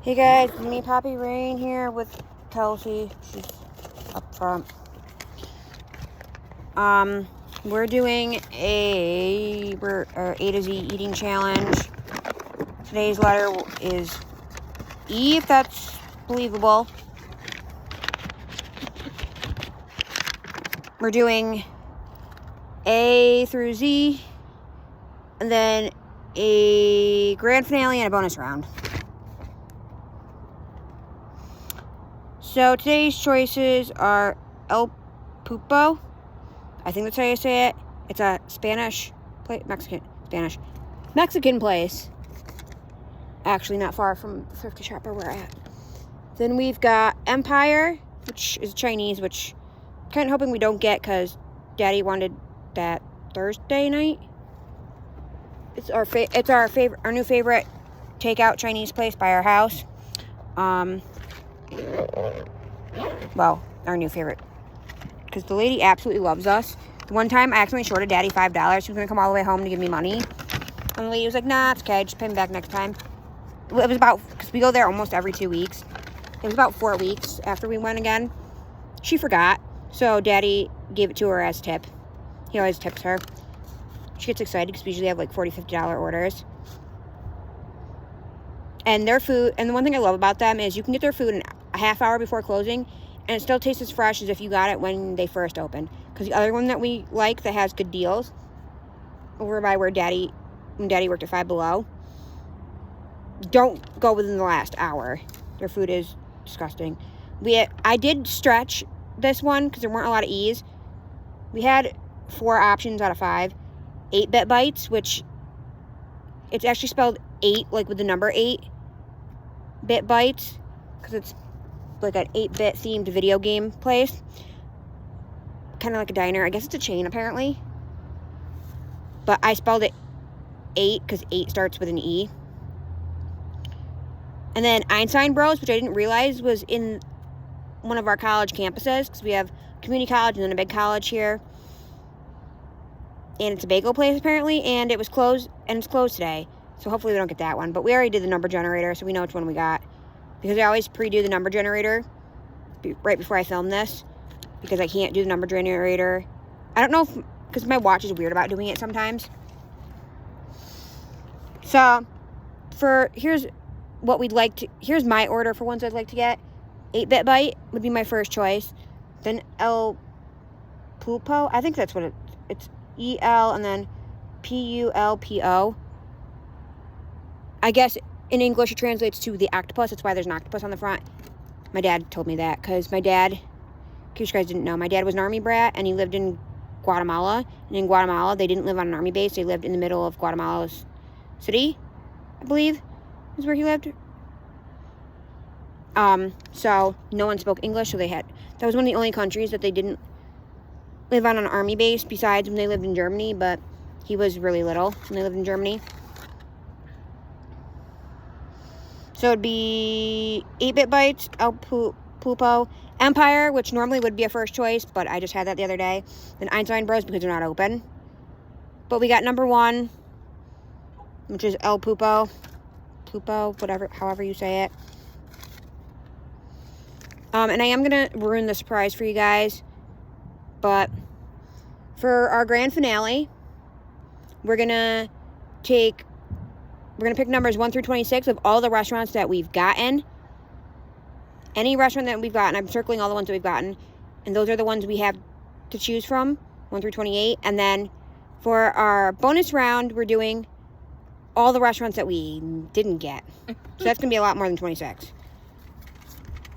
Hey guys, it's me, Poppy Rain here with Kelsey. She's up front. We're doing a A to Z eating challenge. Today's letter is E, if that's believable. We're doing A through Z, and then a grand finale and a bonus round. So today's choices are El Pupo. I think that's how you say it. It's a Mexican place. Actually, not far from the thrift shop where we're at. Then we've got Empire, which is Chinese, which I'm kind of hoping we don't get because Daddy wanted that Thursday night. It's our new favorite takeout Chinese place by our house. Well, our new favorite. Because the lady absolutely loves us. One time, I accidentally shorted Daddy $5. She was going to come all the way home to give me money. And the lady was like, nah, it's okay. Just pay me back next time. It was about, because we go there almost every 2 weeks. It was about 4 weeks after we went again. She forgot. So Daddy gave it to her as tip. He always tips her. She gets excited because we usually have like $40, $50 orders. And their food, and the one thing I love about them is you can get their food in a half hour before closing, and it still tastes as fresh as if you got it when they first opened. Because the other one that we like that has good deals, over by when Daddy worked at Five Below, don't go within the last hour. Their food is disgusting. I did stretch this one because there weren't a lot of E's. We had 4 options out of 5. 8-bit bites, which it's actually spelled 8, like with the number 8-bit bites, because it's like an 8-bit themed video game place. Kind of like a diner. I guess it's a chain, apparently. But I spelled it 8 because 8 starts with an E. And then Einstein Bros, which I didn't realize was in one of our college campuses, because we have community college and then a big college here. And it's a bagel place, apparently, and it was closed, and it's closed today. So hopefully we don't get that one. But we already did the number generator, so we know which one we got. Because I always pre-do the number generator right before I film this. Because I can't do the number generator. I don't know if, because my watch is weird about doing it sometimes. So, here's my order for ones I'd like to get. 8-bit bite would be my first choice. Then El Pulpo, I think that's what it's E-L and then P-U-L-P-O. I guess in English it translates to the octopus. That's why there's an octopus on the front. My dad told me that because my dad, in case you guys didn't know, my dad was an army brat and he lived in Guatemala. And in Guatemala, they didn't live on an army base. They lived in the middle of Guatemala's city, I believe, is where he lived. So no one spoke English, so that was one of the only countries that they didn't live on an army base besides when they lived in Germany, but he was really little when they lived in Germany. So it'd be 8-bit bites, El Pulpo, Empire, which normally would be a first choice, but I just had that the other day. Then Einstein Bros because they're not open. But we got number 1, which is El Pupo, however you say it. And I am going to ruin the surprise for you guys. But for our grand finale, we're going to pick numbers 1 through 26 of all the restaurants that we've gotten. Any restaurant that we've gotten, I'm circling all the ones that we've gotten. And those are the ones we have to choose from, 1 through 28. And then for our bonus round, we're doing all the restaurants that we didn't get. So that's going to be a lot more than 26.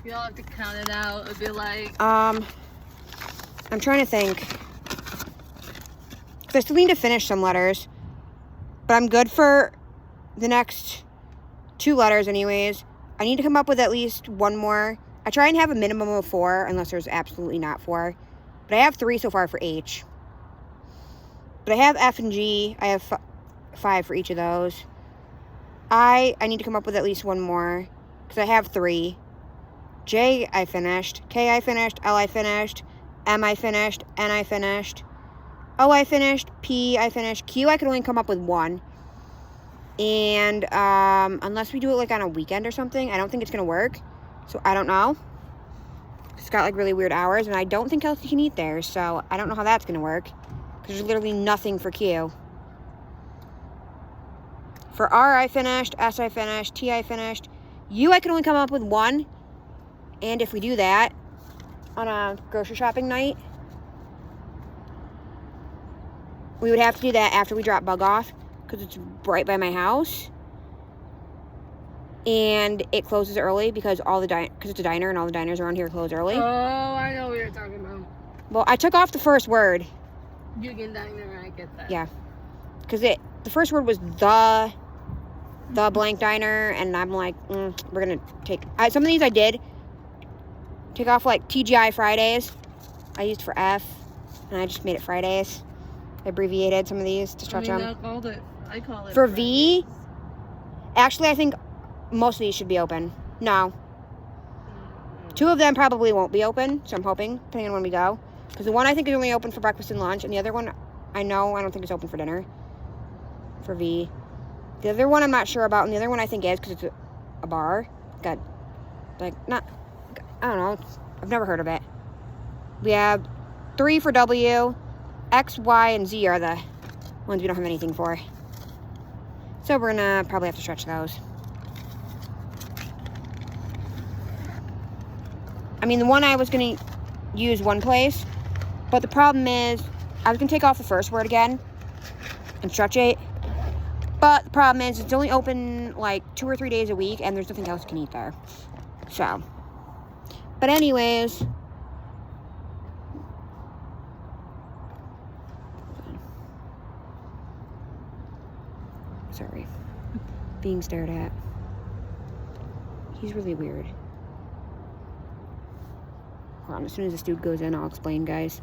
You'll have to count it out. It'll be like... I'm trying to think. Because I still need to finish some letters. But I'm good for the next 2 letters anyways. I need to come up with at least one more. I try and have a minimum of 4, unless there's absolutely not 4. But I have 3 so far for H. But I have F and G. I have 5 for each of those. I need to come up with at least one more. Because I have 3. J I finished. K I finished. L I finished. M I finished. N I finished. O I finished. P I finished. Q I could only come up with 1. And unless we do it like on a weekend or something, I don't think it's gonna work. So I don't know. It's got like really weird hours, and I don't think Kelsey can eat there, so I don't know how that's gonna work. Because there's literally nothing for Q. For R, I finished. S, I finished. T, I finished. U, I can only come up with one. And if we do that on a grocery shopping night, we would have to do that after we drop Bug off, because it's right by my house. And it closes early because because it's a diner and all the diners around here close early. Oh, I know what you're talking about. Well, I took off the first word. Yugen Diner, I get that. Yeah. Because the first word was the blank diner, and I'm like, we're going to take... some of these I did take off, like TGI Fridays. I used for F, and I just made it Fridays. I abbreviated some of these to stretch them. I call it For Fridays. V, actually, I think most of these should be open. No. 2 of them probably won't be open, so I'm hoping, depending on when we go. Because the one I think is only open for breakfast and lunch, and the other one, I don't think it's open for dinner. For V. The other one I'm not sure about, and the other one I think is, because it's a bar. Got, like, not, I don't know. I've never heard of it. We have 3 for W. X, Y, and Z are the ones we don't have anything for. So we're gonna probably have to stretch those. I mean, the one I was gonna use one place, but the problem is I was gonna take off the first word again and stretch it. But the problem is it's only open like 2 or 3 days a week, and there's nothing else you can eat there. So, but anyways, sorry, being stared at. He's really weird. Hold on, as soon as this dude goes in, I'll explain, guys.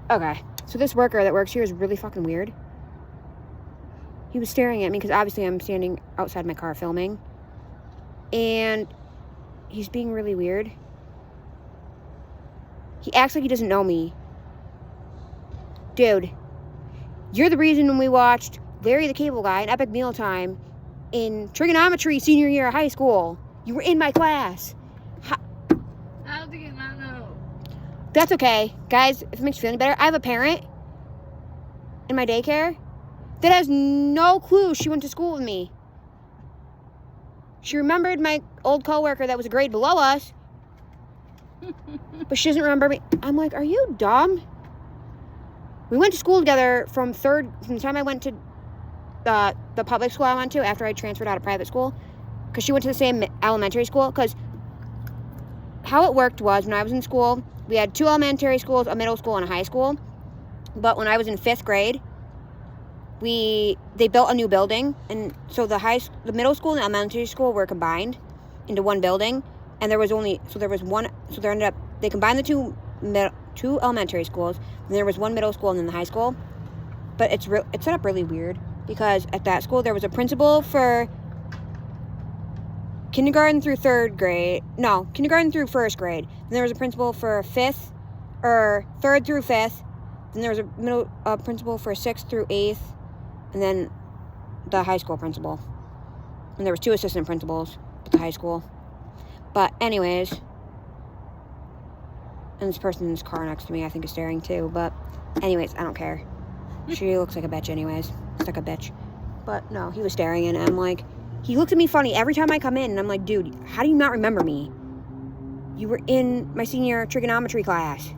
Okay, so this worker that works here is really fucking weird. He was staring at me because obviously I'm standing outside my car filming. And he's being really weird. He acts like he doesn't know me. Dude, you're the reason when we watched Larry the Cable Guy in Epic Mealtime in trigonometry senior year of high school. You were in my class. How do you not know? That's okay. Guys, if it makes you feel any better, I have a parent in my daycare that has no clue she went to school with me. She remembered my old coworker that was a grade below us, but she doesn't remember me. I'm like, are you dumb? We went to school together from the time I went to the public school I went to after I transferred out of private school, because she went to the same elementary school. Because how it worked was, when I was in school, we had 2 elementary schools, a middle school, and a high school. But when I was in 5th grade, they built a new building, and so the middle school and the elementary school were combined into one building, and they combined the two elementary schools, and there was one middle school and then the high school. But it's set up really weird, because at that school there was a principal for kindergarten through 3rd grade. No, kindergarten through 1st grade. Then there was a principal for 3rd through 5th. Then there was a principal for 6th through 8th. And then the high school principal. And there was 2 assistant principals at the high school. But anyways, and this person in this car next to me I think is staring too. But anyways, I don't care. She looks like a bitch anyways. It's like a bitch. But no, he was staring, and I'm like, he looks at me funny every time I come in, and I'm like, dude, how do you not remember me? You were in my senior trigonometry class.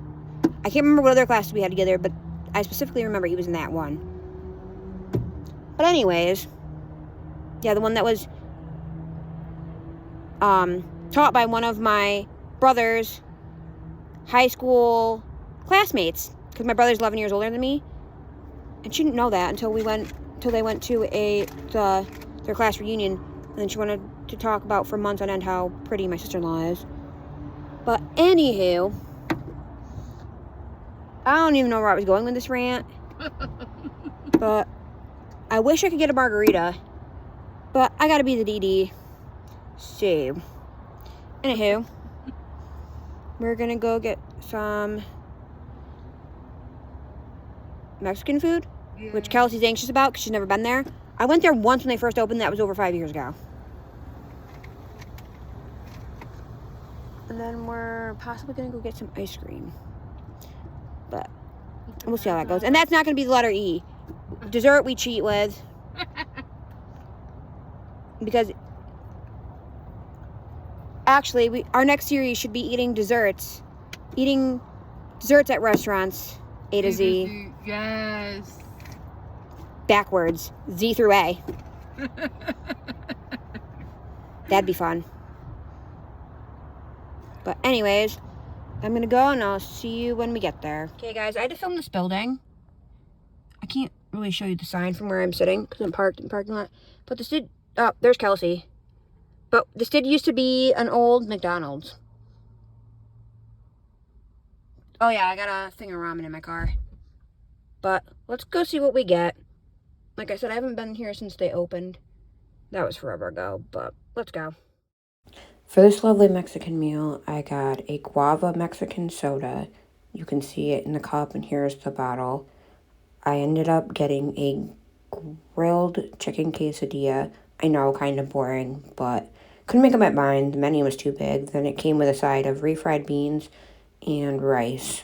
I can't remember what other classes we had together, but I specifically remember he was in that one. But anyways, yeah, the one that was taught by one of my brother's high school classmates, because my brother's 11 years older than me, and she didn't know that until they went to their class reunion, and then she wanted to talk about for months on end how pretty my sister-in-law is. But anywho, I don't even know where I was going with this rant, but I wish I could get a margarita, but I gotta be the DD. So, anywho, we're gonna go get some Mexican food. which Kelsey's anxious about because she's never been there. I went there once when they first opened. That was over 5 years ago. And then we're possibly going to go get some ice cream. But we'll see how that goes. And that's not going to be the letter E. Dessert we cheat with. Because actually, our next series should be eating desserts. Eating desserts at restaurants. A to Z. Yes. Backwards. Z through A. That'd be fun. But anyways, I'm going to go and I'll see you when we get there. Okay, guys, I had to film this building. I can't really show you the sign from where I'm sitting because I'm parked in the parking lot. But this did... Oh, there's Kelsey. But this did used to be an old McDonald's. Oh, yeah, I got a thing of ramen in my car. But let's go see what we get. Like I said, I haven't been here since they opened. That was forever ago, but let's go. For this lovely Mexican meal, I got a guava Mexican soda. You can see it in the cup, and here's the bottle. I ended up getting a grilled chicken quesadilla. I know, kind of boring, but couldn't make up my mind. The menu was too big. Then it came with a side of refried beans and rice.